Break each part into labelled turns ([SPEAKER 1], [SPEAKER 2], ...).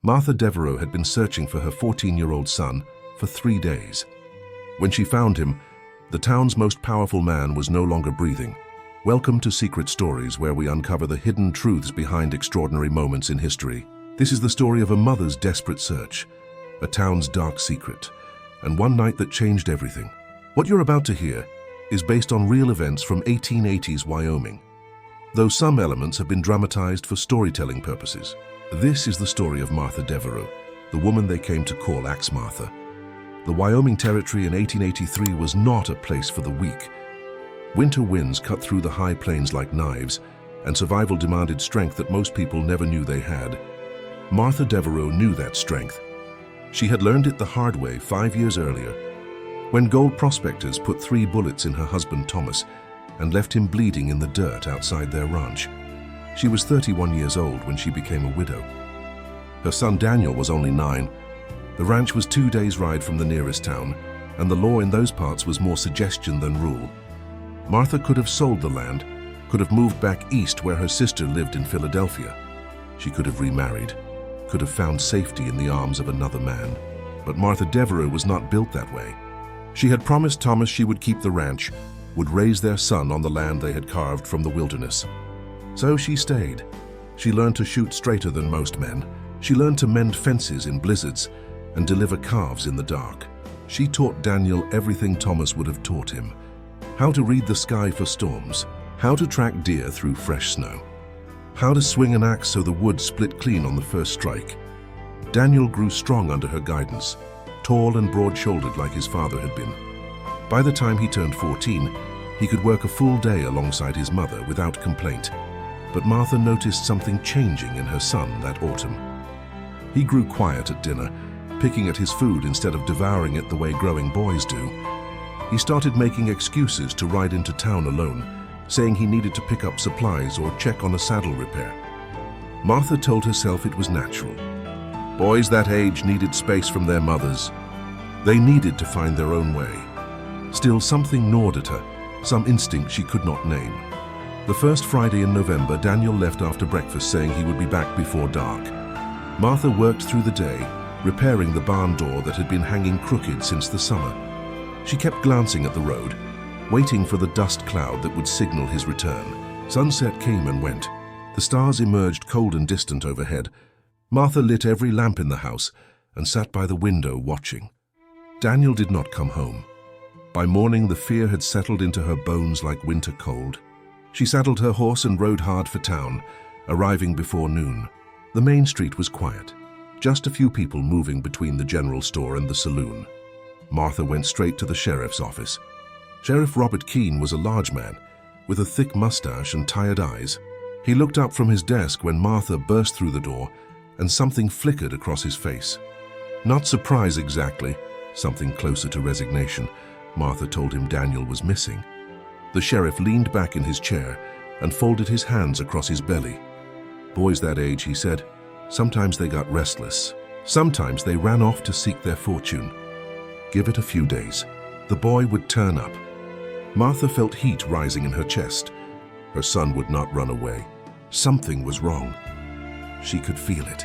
[SPEAKER 1] Martha Devereux had been searching for her 14-year-old son for 3 days. When she found him, the town's most powerful man was no longer breathing. Welcome to Secret Stories, where we uncover the hidden truths behind extraordinary moments in history. This is the story of a mother's desperate search, a town's dark secret, and one night that changed everything. What you're about to hear is based on real events from 1880s Wyoming, though some elements have been dramatized for storytelling purposes. This is the story of Martha Devereux, the woman they came to call Axe Martha. The Wyoming Territory in 1883 was not a place for the weak. Winter winds cut through the high plains like knives, and survival demanded strength that most people never knew they had. Martha Devereux knew that strength. She had learned it the hard way 5 years earlier, when gold prospectors put 3 bullets in her husband Thomas and left him bleeding in the dirt outside their ranch. She was 31 years old when she became a widow. Her son Daniel was only 9. The ranch was 2 days' ride from the nearest town, and the law in those parts was more suggestion than rule. Martha could have sold the land, could have moved back east where her sister lived in Philadelphia. She could have remarried, could have found safety in the arms of another man. But Martha Devereux was not built that way. She had promised Thomas she would keep the ranch, would raise their son on the land they had carved from the wilderness. So she stayed. She learned to shoot straighter than most men. She learned to mend fences in blizzards and deliver calves in the dark. She taught Daniel everything Thomas would have taught him: how to read the sky for storms, how to track deer through fresh snow, how to swing an axe so the wood split clean on the first strike. Daniel grew strong under her guidance, tall and broad-shouldered like his father had been. By the time he turned 14, he could work a full day alongside his mother without complaint. But Martha noticed something changing in her son that autumn. He grew quiet at dinner, picking at his food instead of devouring it the way growing boys do. He started making excuses to ride into town alone, saying he needed to pick up supplies or check on a saddle repair. Martha told herself it was natural. Boys that age needed space from their mothers. They needed to find their own way. Still, something gnawed at her, some instinct she could not name. The first Friday in November, Daniel left after breakfast, saying he would be back before dark. Martha worked through the day, repairing the barn door that had been hanging crooked since the summer. She kept glancing at the road, waiting for the dust cloud that would signal his return. Sunset came and went. The stars emerged cold and distant overhead. Martha lit every lamp in the house and sat by the window watching. Daniel did not come home. By morning, the fear had settled into her bones like winter cold. She saddled her horse and rode hard for town, arriving before noon. The main street was quiet, just a few people moving between the general store and the saloon. Martha went straight to the sheriff's office. Sheriff Robert Keene was a large man, with a thick mustache and tired eyes. He looked up from his desk when Martha burst through the door, and something flickered across his face. Not surprise exactly, something closer to resignation. Martha told him Daniel was missing. The sheriff leaned back in his chair and folded his hands across his belly. Boys that age, he said, sometimes they got restless. Sometimes they ran off to seek their fortune. Give it a few days. The boy would turn up. Martha felt heat rising in her chest. Her son would not run away. Something was wrong. She could feel it.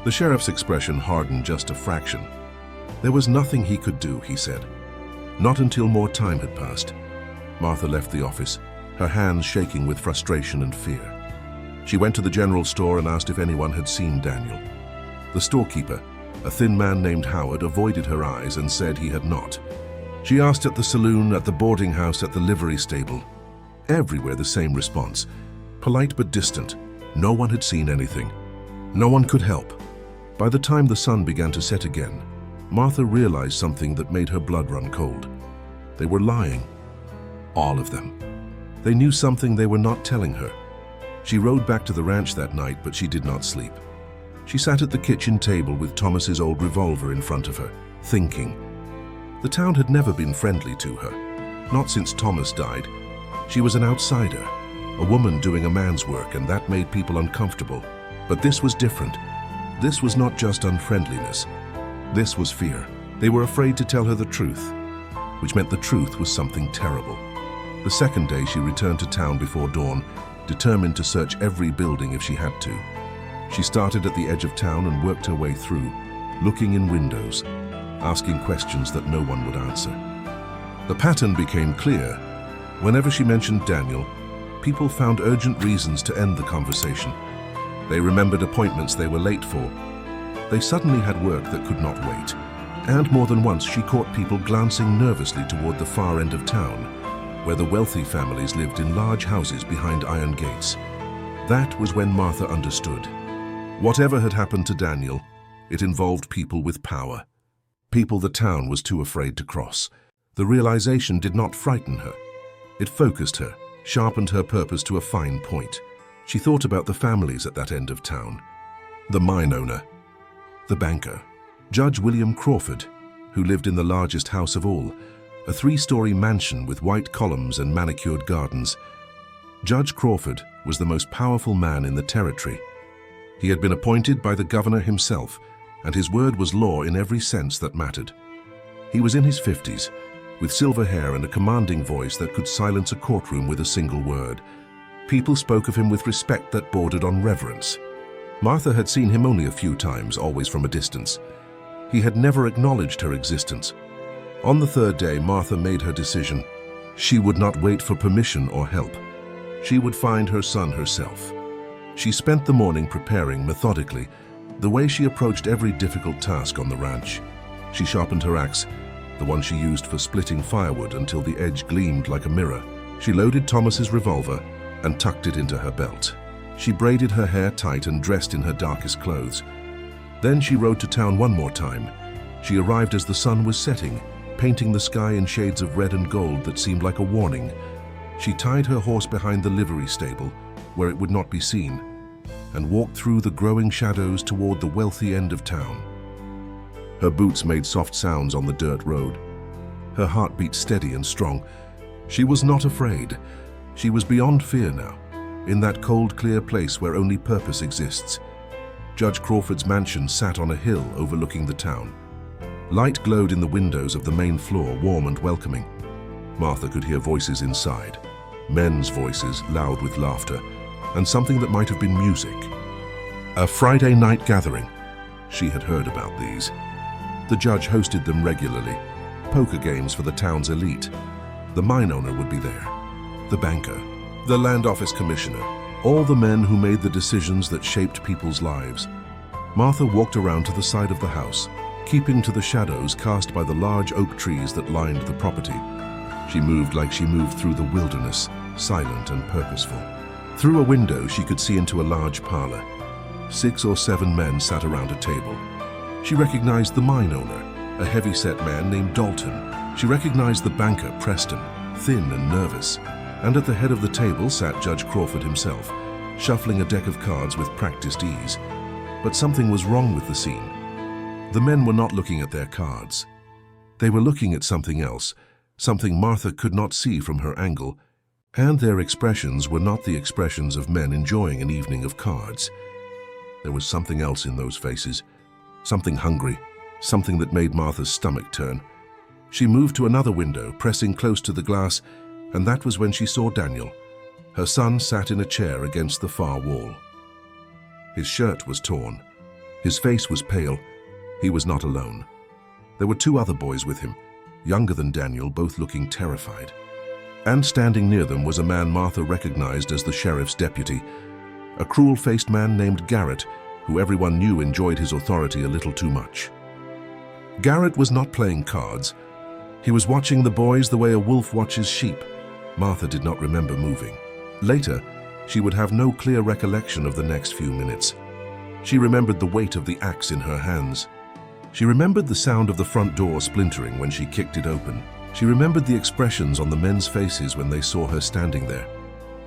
[SPEAKER 1] The sheriff's expression hardened just a fraction. There was nothing he could do, he said. Not until more time had passed. Martha left the office, her hands shaking with frustration and fear. She went to the general store and asked if anyone had seen Daniel. The storekeeper, a thin man named Howard, avoided her eyes and said he had not. She asked at the saloon, at the boarding house, at the livery stable. Everywhere the same response, polite but distant. No one had seen anything. No one could help. By the time the sun began to set again, Martha realized something that made her blood run cold. They were lying. All of them. They knew something they were not telling her. She rode back to the ranch that night, but she did not sleep. She sat at the kitchen table with Thomas's old revolver in front of her, thinking. The town had never been friendly to her, not since Thomas died. She was an outsider, a woman doing a man's work, and that made people uncomfortable. But this was different. This was not just unfriendliness. This was fear. They were afraid to tell her the truth, which meant the truth was something terrible. The second day she returned to town before dawn, determined to search every building if she had to. She started at the edge of town and worked her way through, looking in windows, asking questions that no one would answer. The pattern became clear. Whenever she mentioned Daniel, people found urgent reasons to end the conversation. They remembered appointments they were late for. They suddenly had work that could not wait. And more than once she caught people glancing nervously toward the far end of town, where the wealthy families lived in large houses behind iron gates. That was when Martha understood. Whatever had happened to Daniel, it involved people with power. People the town was too afraid to cross. The realization did not frighten her. It focused her, sharpened her purpose to a fine point. She thought about the families at that end of town. The mine owner, the banker, Judge William Crawford, who lived in the largest house of all, a 3-story mansion with white columns and manicured gardens. Judge Crawford was the most powerful man in the territory. He had been appointed by the governor himself, and his word was law in every sense that mattered. He was in his 50s, with silver hair and a commanding voice that could silence a courtroom with a single word. People spoke of him with respect that bordered on reverence. Martha had seen him only a few times, always from a distance. He had never acknowledged her existence. On the 3rd day, Martha made her decision. She would not wait for permission or help. She would find her son herself. She spent the morning preparing methodically, the way she approached every difficult task on the ranch. She sharpened her axe, the one she used for splitting firewood, until the edge gleamed like a mirror. She loaded Thomas's revolver and tucked it into her belt. She braided her hair tight and dressed in her darkest clothes. Then she rode to town one more time. She arrived as the sun was setting, painting the sky in shades of red and gold that seemed like a warning. She tied her horse behind the livery stable, where it would not be seen, and walked through the growing shadows toward the wealthy end of town. Her boots made soft sounds on the dirt road. Her heart beat steady and strong. She was not afraid. She was beyond fear now, in that cold, clear place where only purpose exists. Judge Crawford's mansion sat on a hill overlooking the town. Light glowed in the windows of the main floor, warm and welcoming. Martha could hear voices inside, men's voices loud with laughter, and something that might have been music. A Friday night gathering. She had heard about these. The judge hosted them regularly, poker games for the town's elite. The mine owner would be there, the banker, the land office commissioner, all the men who made the decisions that shaped people's lives. Martha walked around to the side of the house, keeping to the shadows cast by the large oak trees that lined the property. She moved like she moved through the wilderness, silent and purposeful. Through a window, she could see into a large parlor. 6 or 7 men sat around a table. She recognized the mine owner, a heavy-set man named Dalton. She recognized the banker, Preston, thin and nervous. And at the head of the table sat Judge Crawford himself, shuffling a deck of cards with practiced ease. But something was wrong with the scene. The men were not looking at their cards. They were looking at something else, something Martha could not see from her angle, and their expressions were not the expressions of men enjoying an evening of cards. There was something else in those faces, something hungry, something that made Martha's stomach turn. She moved to another window, pressing close to the glass, and that was when she saw Daniel. Her son sat in a chair against the far wall. His shirt was torn. His face was pale. He was not alone. There were 2 other boys with him, younger than Daniel, both looking terrified. And standing near them was a man Martha recognized as the sheriff's deputy, a cruel-faced man named Garrett, who everyone knew enjoyed his authority a little too much. Garrett was not playing cards. He was watching the boys the way a wolf watches sheep. Martha did not remember moving. Later, she would have no clear recollection of the next few minutes. She remembered the weight of the axe in her hands. She remembered the sound of the front door splintering when she kicked it open. She remembered the expressions on the men's faces when they saw her standing there.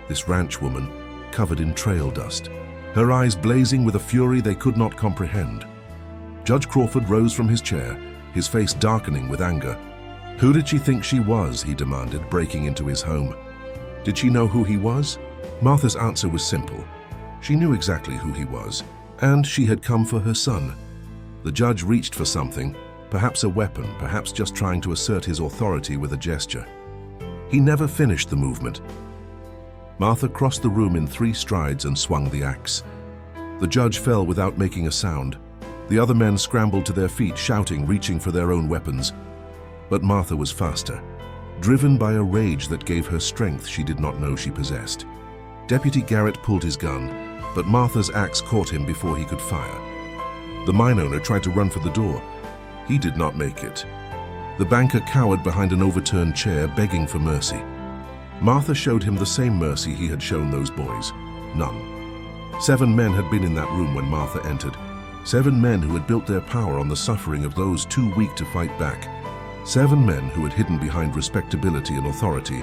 [SPEAKER 1] This ranch woman, covered in trail dust, her eyes blazing with a fury they could not comprehend. Judge Crawford rose from his chair, his face darkening with anger. Who did she think she was, he demanded, breaking into his home. Did she know who he was? Martha's answer was simple. She knew exactly who he was, and she had come for her son. The judge reached for something, perhaps a weapon, perhaps just trying to assert his authority with a gesture. He never finished the movement. Martha crossed the room in 3 strides and swung the axe. The judge fell without making a sound. The other men scrambled to their feet, shouting, reaching for their own weapons. But Martha was faster, driven by a rage that gave her strength she did not know she possessed. Deputy Garrett pulled his gun, but Martha's axe caught him before he could fire. The mine owner tried to run for the door. He did not make it. The banker cowered behind an overturned chair, begging for mercy. Martha showed him the same mercy he had shown those boys. None. 7 men had been in that room when Martha entered. 7 men who had built their power on the suffering of those too weak to fight back. 7 men who had hidden behind respectability and authority,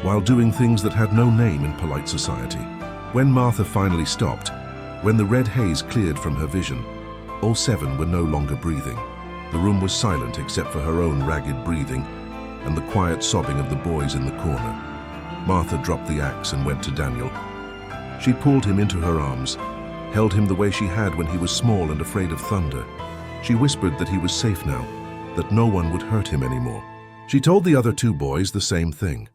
[SPEAKER 1] while doing things that had no name in polite society. When Martha finally stopped, when the red haze cleared from her vision, all 7 were no longer breathing. The room was silent except for her own ragged breathing and the quiet sobbing of the boys in the corner. Martha dropped the axe and went to Daniel. She pulled him into her arms, held him the way she had when he was small and afraid of thunder. She whispered that he was safe now, that no one would hurt him anymore. She told the other 2 boys the same thing.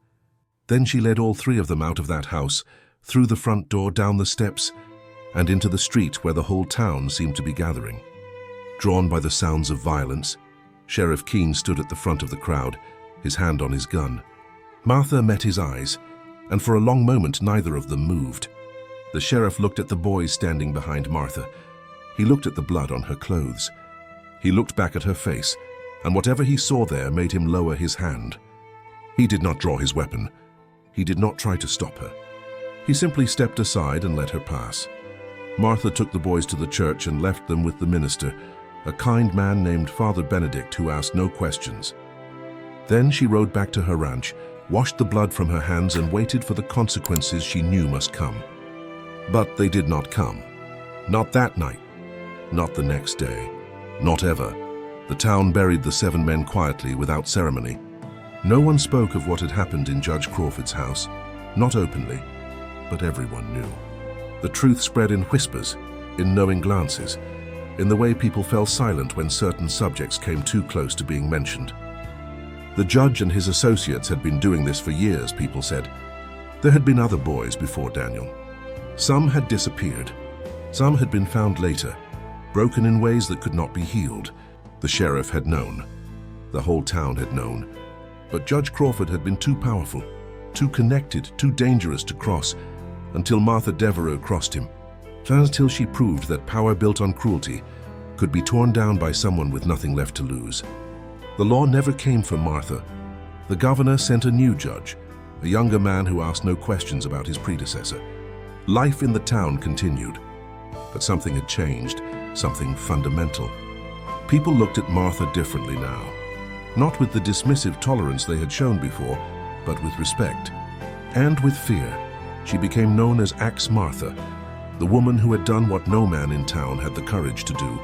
[SPEAKER 1] Then she led all 3 of them out of that house, through the front door, down the steps, and into the street where the whole town seemed to be gathering. Drawn by the sounds of violence, Sheriff Keene stood at the front of the crowd, his hand on his gun. Martha met his eyes, and for a long moment neither of them moved. The sheriff looked at the boys standing behind Martha. He looked at the blood on her clothes. He looked back at her face, and whatever he saw there made him lower his hand. He did not draw his weapon. He did not try to stop her. He simply stepped aside and let her pass. Martha took the boys to the church and left them with the minister, a kind man named Father Benedict who asked no questions. Then she rode back to her ranch, washed the blood from her hands, and waited for the consequences she knew must come. But they did not come. Not that night. Not the next day. Not ever. The town buried the 7 men quietly, without ceremony. No one spoke of what had happened in Judge Crawford's house. Not openly, but everyone knew. The truth spread in whispers, in knowing glances, in the way people fell silent when certain subjects came too close to being mentioned. The judge and his associates had been doing this for years, people said. There had been other boys before Daniel. Some had disappeared. Some had been found later, broken in ways that could not be healed. The sheriff had known. The whole town had known. But Judge Crawford had been too powerful, too connected, too dangerous to cross, until Martha Devereux crossed him. Until she proved that power built on cruelty could be torn down by someone with nothing left to lose. The law never came for Martha. The governor sent a new judge, a younger man who asked no questions about his predecessor. Life in the town continued, but something had changed, something fundamental. People looked at Martha differently now, not with the dismissive tolerance they had shown before, but with respect. And with fear. She became known as Axe Martha, the woman who had done what no man in town had the courage to do.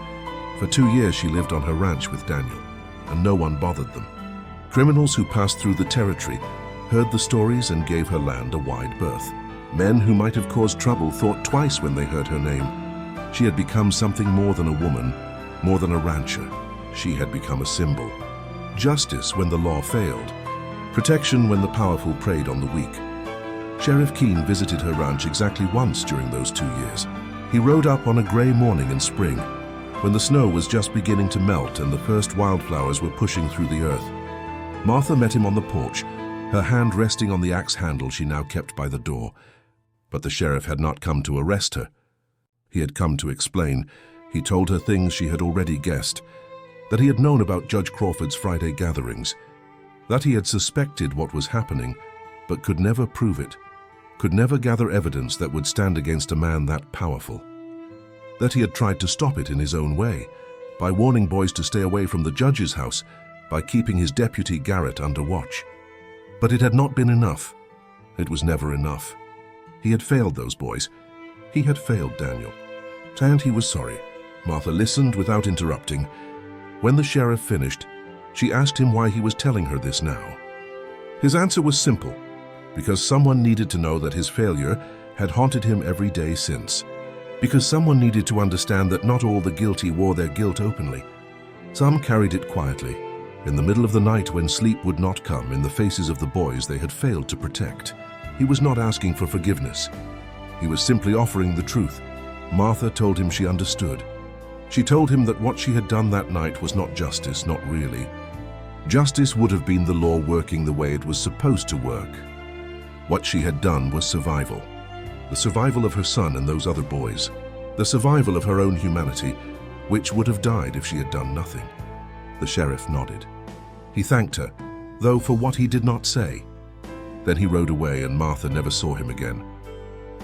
[SPEAKER 1] For 2 years she lived on her ranch with Daniel, and no one bothered them. Criminals who passed through the territory heard the stories and gave her land a wide berth. Men who might have caused trouble thought twice when they heard her name. She had become something more than a woman, more than a rancher. She had become a symbol. Justice when the law failed. Protection when the powerful preyed on the weak. Sheriff Keene visited her ranch exactly once during those 2 years. He rode up on a gray morning in spring, when the snow was just beginning to melt and the first wildflowers were pushing through the earth. Martha met him on the porch, her hand resting on the axe handle she now kept by the door. But the sheriff had not come to arrest her. He had come to explain. He told her things she had already guessed, that he had known about Judge Crawford's Friday gatherings, that he had suspected what was happening, but could never prove it, could never gather evidence that would stand against a man that powerful. That he had tried to stop it in his own way, by warning boys to stay away from the judge's house, by keeping his deputy Garrett under watch. But it had not been enough. It was never enough. He had failed those boys. He had failed Daniel. And he was sorry. Martha listened without interrupting. When the sheriff finished, she asked him why he was telling her this now. His answer was simple, because someone needed to know that his failure had haunted him every day since. Because someone needed to understand that not all the guilty wore their guilt openly. Some carried it quietly, in the middle of the night when sleep would not come, in the faces of the boys they had failed to protect. He was not asking for forgiveness. He was simply offering the truth. Martha told him she understood. She told him that what she had done that night was not justice, not really. Justice would have been the law working the way it was supposed to work. What she had done was survival. The survival of her son and those other boys. The survival of her own humanity, which would have died if she had done nothing. The sheriff nodded. He thanked her, though for what he did not say. Then he rode away and Martha never saw him again.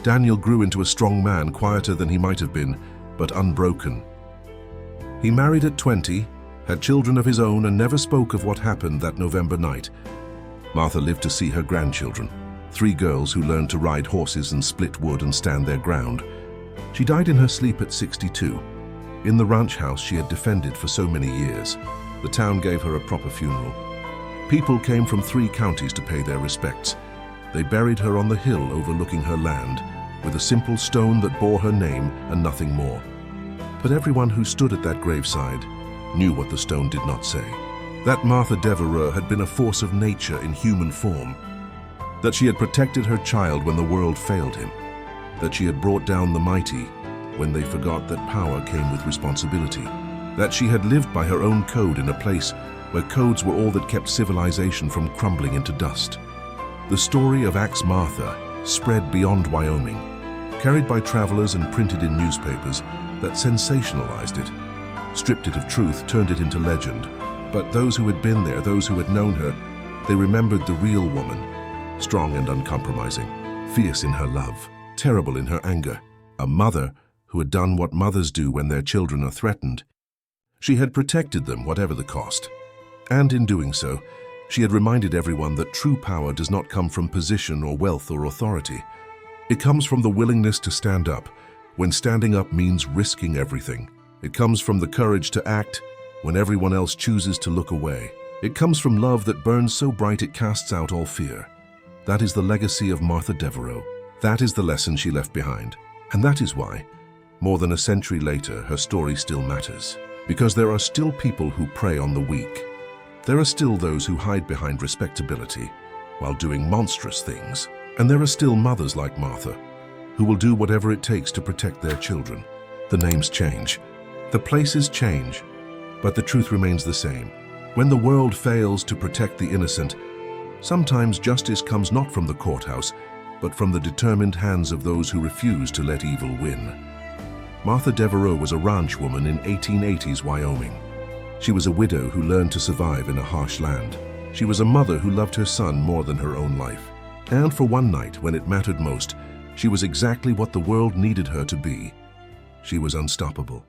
[SPEAKER 1] Daniel grew into a strong man, quieter than he might have been, but unbroken. He married at 20, had children of his own, and never spoke of what happened that November night. Martha lived to see her grandchildren, 3 girls who learned to ride horses and split wood and stand their ground. She died in her sleep at 62, in the ranch house she had defended for so many years. The town gave her a proper funeral. People came from 3 counties to pay their respects. They buried her on the hill overlooking her land, with a simple stone that bore her name and nothing more. But everyone who stood at that graveside knew what the stone did not say. That Martha Devereux had been a force of nature in human form. That she had protected her child when the world failed him. That she had brought down the mighty when they forgot that power came with responsibility. That she had lived by her own code in a place where codes were all that kept civilization from crumbling into dust. The story of Axe Martha spread beyond Wyoming, carried by travelers and printed in newspapers that sensationalized it, stripped it of truth, turned it into legend. But those who had been there, those who had known her, they remembered the real woman, strong and uncompromising, fierce in her love, terrible in her anger, a mother who had done what mothers do when their children are threatened. She had protected them, whatever the cost. And in doing so, she had reminded everyone that true power does not come from position or wealth or authority. It comes from the willingness to stand up, when standing up means risking everything. It comes from the courage to act when everyone else chooses to look away. It comes from love that burns so bright it casts out all fear. That is the legacy of Martha Devereux. That is the lesson she left behind. And that is why, more than a century later, her story still matters. Because there are still people who prey on the weak. There are still those who hide behind respectability while doing monstrous things. And there are still mothers like Martha who will do whatever it takes to protect their children. The names change, the places change, but the truth remains the same. When the world fails to protect the innocent, sometimes justice comes not from the courthouse, but from the determined hands of those who refuse to let evil win. Martha Devereux was a ranch woman in 1880s Wyoming. She was a widow who learned to survive in a harsh land. She was a mother who loved her son more than her own life. And for one night, when it mattered most, she was exactly what the world needed her to be. She was unstoppable.